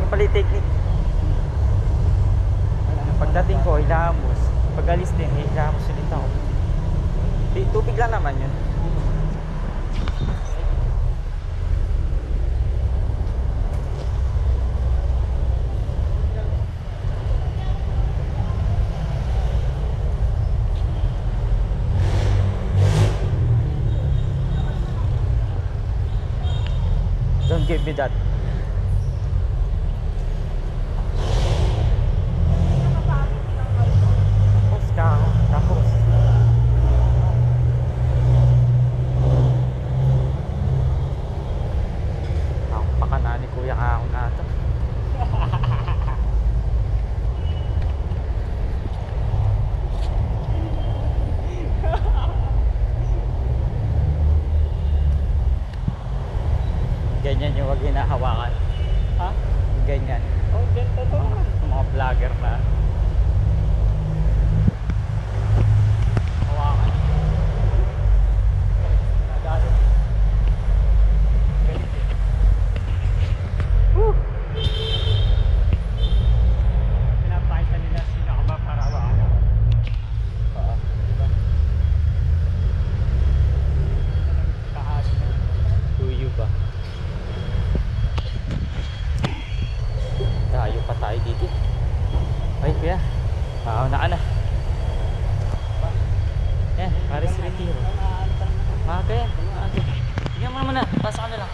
Polytechnic. Pagdating ko, Hilamos. Pag-alis din, Hilamos ulit ako. Tubig lang naman yun. Don't give me that. Tapos ako pakana ni Kuya Kahon na ito. Ganyan yung wag hinahawakan. Ha? Ganyan. Oh, ganito to. Mga vlogger na hawakan. Nadalo. Ganito. Woo! Pinapakita nila sino ka ba para hawakan. Oo. Diba? Kahagi na. Tuyo ba? Tayo pa tayo dito. Ay kuya, na ka na. Yan, Paris Retiro. Maaga yan. Tingnan mo muna, pasa ka na lang.